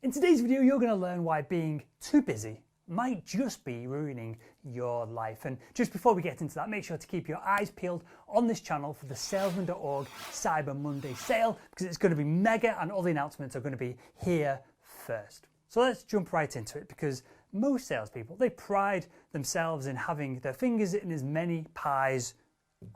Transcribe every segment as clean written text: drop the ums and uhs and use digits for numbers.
In today's video, you're going to learn why being too busy might just be ruining your life. And just before we get into that, make sure to keep your eyes peeled on this channel for the salesman.org Cyber Monday sale, because it's going to be mega and all the announcements are going to be here first. So let's jump right into it, because most salespeople, they pride themselves in having their fingers in as many pies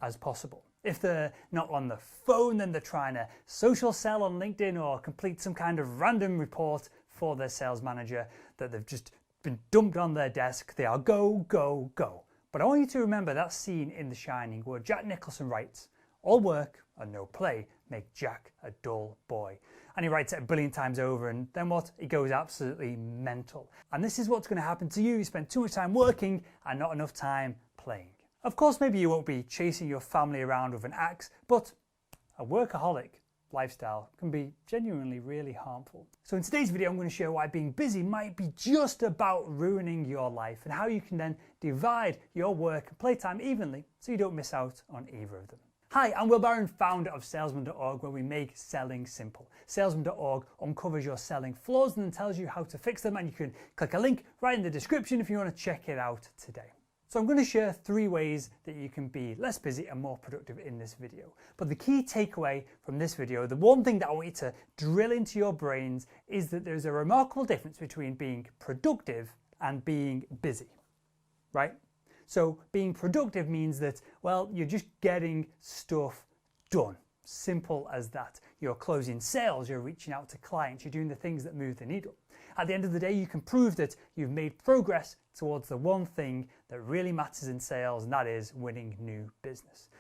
as possible. If they're not on the phone, then they're trying to social sell on LinkedIn or complete some kind of random report for their sales manager that they've just been dumped on their desk. They are go, go, go. But I want you to remember that scene in The Shining where Jack Nicholson writes, "All work and no play make Jack a dull boy." And he writes it a billion times over, and then what? He goes absolutely mental. And this is what's going to happen to you. You spend too much time working and not enough time playing. Of course, maybe you won't be chasing your family around with an axe, but a workaholic lifestyle can be genuinely really harmful. So in today's video, I'm going to show why being busy might be just about ruining your life and how you can then divide your work and playtime evenly so you don't miss out on either of them. Hi, I'm Will Barron, founder of salesman.org, where we make selling simple. Salesman.org uncovers your selling flaws and then tells you how to fix them, and you can click a link right in the description if you want to check it out today. So I'm going to share 3 ways that you can be less busy and more productive in this video. But the key takeaway from this video, the one thing that I want you to drill into your brains, is that there's a remarkable difference between being productive and being busy, right? So being productive means that, well, you're just getting stuff done. Simple as that. You're closing sales, you're reaching out to clients, you're doing the things that move the needle. At the end of the day, you can prove that you've made progress towards the one thing that really matters in sales, and that is winning new business.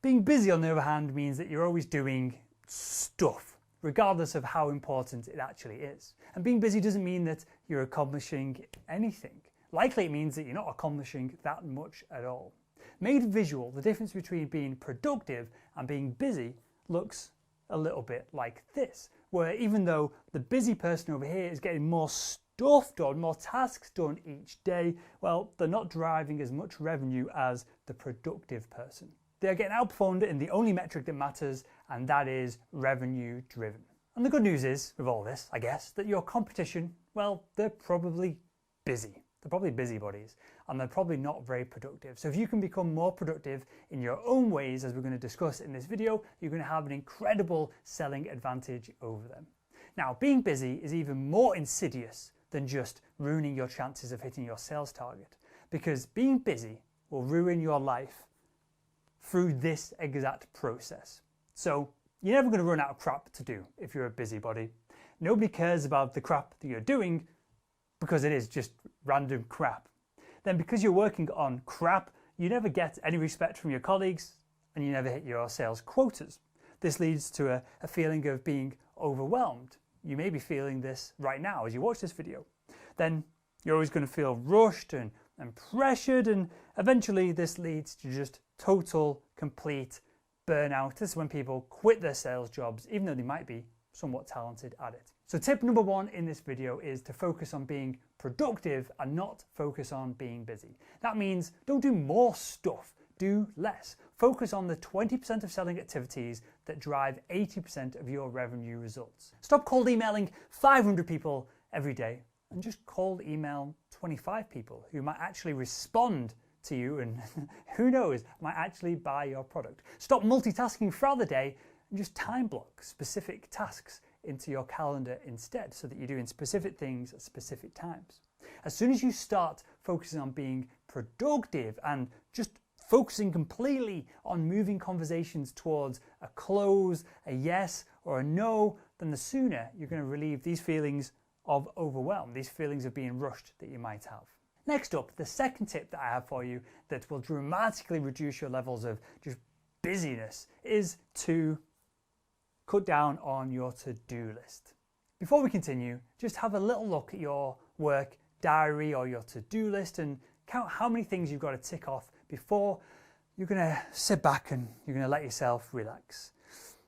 Being busy, on the other hand, means that you're always doing stuff, regardless of how important it actually is. And being busy doesn't mean that you're accomplishing anything. Likely it means that you're not accomplishing that much at all. Made visual, the difference between being productive and being busy looks a little bit like this, where even though the busy person over here is getting more stuff done, more tasks done each day, well, they're not driving as much revenue as the productive person. They're getting outperformed in the only metric that matters, and that is revenue driven. And the good news is, with all this, I guess, that your competition, well, they're probably busy. They're probably busybodies, and they're probably not very productive. So if you can become more productive in your own ways, as we're going to discuss in this video, you're going to have an incredible selling advantage over them. Now, being busy is even more insidious than just ruining your chances of hitting your sales target, because being busy will ruin your life through this exact process. So you're never going to run out of crap to do if you're a busybody. Nobody cares about the crap that you're doing, because it is just random crap. Then because you're working on crap, you never get any respect from your colleagues and you never hit your sales quotas. This leads to a feeling of being overwhelmed. You may be feeling this right now as you watch this video. Then you're always going to feel rushed and pressured, and eventually this leads to just total, complete burnout. This is when people quit their sales jobs, even though they might be somewhat talented at it. So tip number 1 in this video is to focus on being productive and not focus on being busy. That means don't do more stuff, do less. Focus on the 20% of selling activities that drive 80% of your revenue results. Stop cold emailing 500 people every day and just cold email 25 people who might actually respond to you and who knows, might actually buy your product. Stop multitasking throughout the day and just time block specific tasks into your calendar instead, so that you're doing specific things at specific times. As soon as you start focusing on being productive and just focusing completely on moving conversations towards a close, a yes or a no, then the sooner you're going to relieve these feelings of overwhelm, these feelings of being rushed that you might have. Next up, the second tip that I have for you that will dramatically reduce your levels of just busyness is to cut down on your to-do list. Before we continue, just have a little look at your work diary or your to-do list and count how many things you've got to tick off before you're going to sit back and you're going to let yourself relax.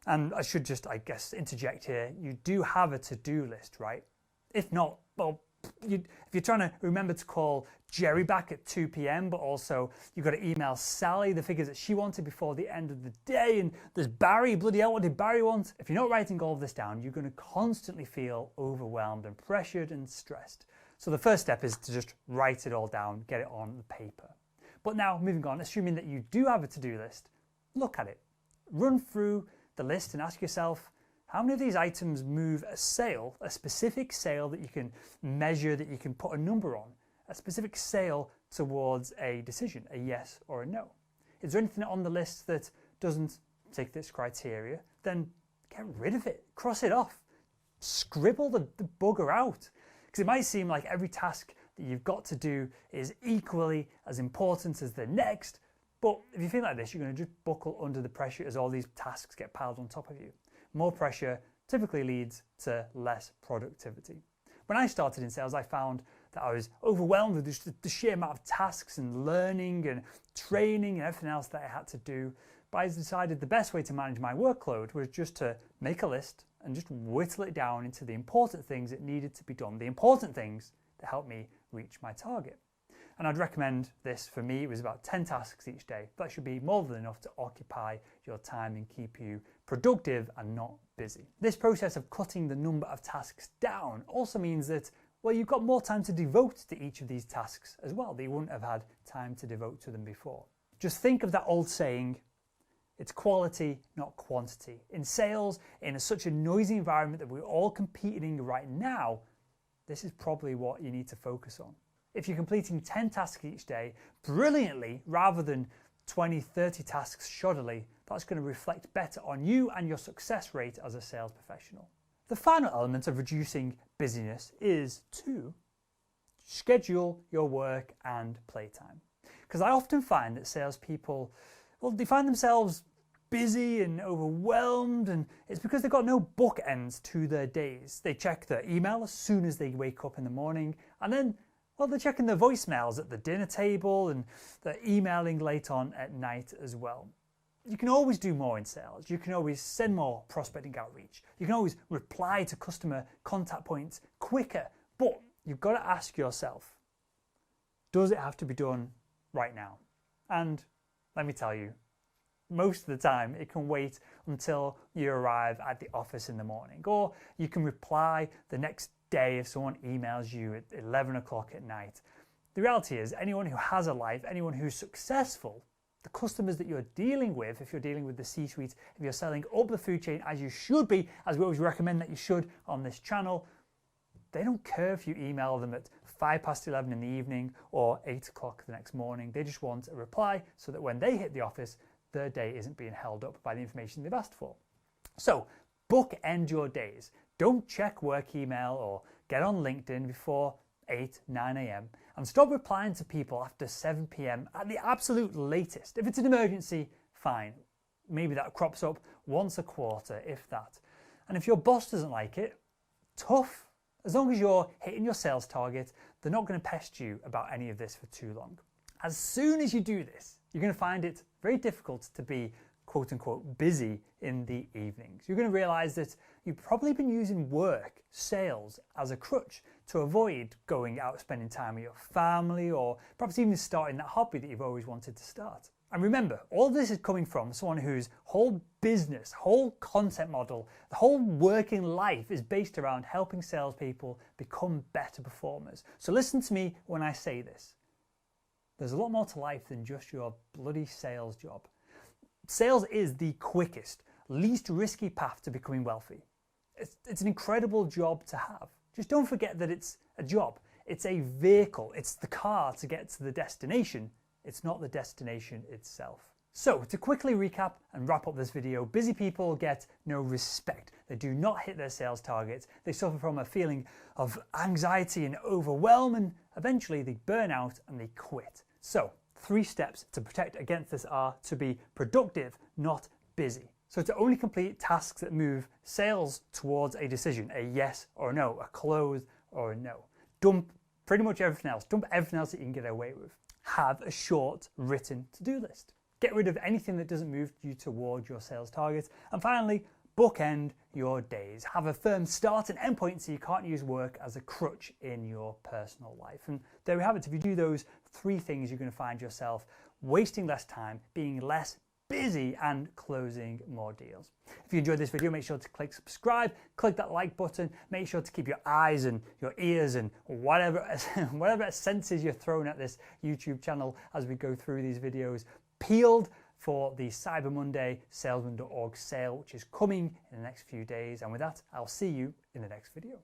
And I should just, I guess, interject here, you do have a to-do list, right? If not, well, if you're trying to remember to call Jerry back at 2 p.m, but also you've got to email Sally the figures that she wanted before the end of the day, and there's Barry, bloody hell, what did Barry want? If you're not writing all of this down, you're going to constantly feel overwhelmed and pressured and stressed. So the first step is to just write it all down, get it on the paper. But now, moving on, assuming that you do have a to-do list, look at it. Run through the list and ask yourself, how many of these items move a sale, a specific sale that you can measure, that you can put a number on, a specific sale towards a decision, a yes or a no? Is there anything on the list that doesn't take this criteria? Then get rid of it, cross it off, scribble the bugger out. Because it might seem like every task that you've got to do is equally as important as the next, but if you feel like this, you're going to just buckle under the pressure as all these tasks get piled on top of you. More pressure typically leads to less productivity. When I started in sales, I found that I was overwhelmed with just the sheer amount of tasks and learning and training and everything else that I had to do. But I decided the best way to manage my workload was just to make a list and just whittle it down into the important things that needed to be done, the important things that helped me reach my target. And I'd recommend this. For me, it was about 10 tasks each day. That should be more than enough to occupy your time and keep you productive and not busy. This process of cutting the number of tasks down also means that, well, you've got more time to devote to each of these tasks as well that you wouldn't have had time to devote to them before. Just think of that old saying, it's quality, not quantity. In sales, in such a noisy environment that we're all competing right now, this is probably what you need to focus on. If you're completing 10 tasks each day brilliantly rather than 20, 30 tasks shoddily, that's going to reflect better on you and your success rate as a sales professional. The final element of reducing busyness is to schedule your work and playtime. Because I often find that salespeople, well, they find themselves busy and overwhelmed, and it's because they've got no bookends to their days. They check their email as soon as they wake up in the morning, and then, well, they're checking their voicemails at the dinner table, and they're emailing late on at night as well. You can always do more in sales. You can always send more prospecting outreach. You can always reply to customer contact points quicker, but you've got to ask yourself, does it have to be done right now? And let me tell you, most of the time it can wait until you arrive at the office in the morning, or you can reply the next day if someone emails you at 11 o'clock at night. The reality is, anyone who has a life, anyone who's successful, the customers that you're dealing with, if you're dealing with the C-suite, if you're selling up the food chain as you should be, as we always recommend that you should on this channel, they don't care if you email them at 11:05 in the evening or 8 o'clock the next morning. They just want a reply so that when they hit the office, their day isn't being held up by the information they've asked for. So bookend your days. Don't check work email or get on LinkedIn before 8, 9 a.m. and stop replying to people after 7 p.m. at the absolute latest. If it's an emergency, fine. Maybe that crops up once a quarter, if that. And if your boss doesn't like it, tough. As long as you're hitting your sales target, they're not going to pest you about any of this for too long. As soon as you do this, you're going to find it very difficult to be quote unquote busy in the evenings. You're going to realize that you've probably been using work, sales as a crutch to avoid going out spending time with your family, or perhaps even starting that hobby that you've always wanted to start. And remember, all of this is coming from someone whose whole business, whole content model, the whole working life is based around helping salespeople become better performers. So listen to me when I say this. There's a lot more to life than just your bloody sales job. Sales is the quickest, least risky path to becoming wealthy. It's an incredible job to have. Just don't forget that it's a job. It's a vehicle. It's the car to get to the destination. It's not the destination itself. So to quickly recap and wrap up this video, busy people get no respect. They do not hit their sales targets. They suffer from a feeling of anxiety and overwhelm, and eventually they burn out and they quit. So 3 steps to protect against this are to be productive, not busy. So to only complete tasks that move sales towards a decision, a yes or a no, a close or a no. Dump pretty much everything else. Dump everything else that you can get away with. Have a short written to-do list. Get rid of anything that doesn't move you towards your sales targets. And finally, bookend your days. Have a firm start and end point so you can't use work as a crutch in your personal life. And there we have it. If you do those 3 things, you're going to find yourself wasting less time, being less busy, and closing more deals. If you enjoyed this video, make sure to click subscribe, click that like button, make sure to keep your eyes and your ears and whatever senses you're throwing at this YouTube channel as we go through these videos peeled for the Cyber Monday salesman.org sale, which is coming in the next few days. And with that, I'll see you in the next video.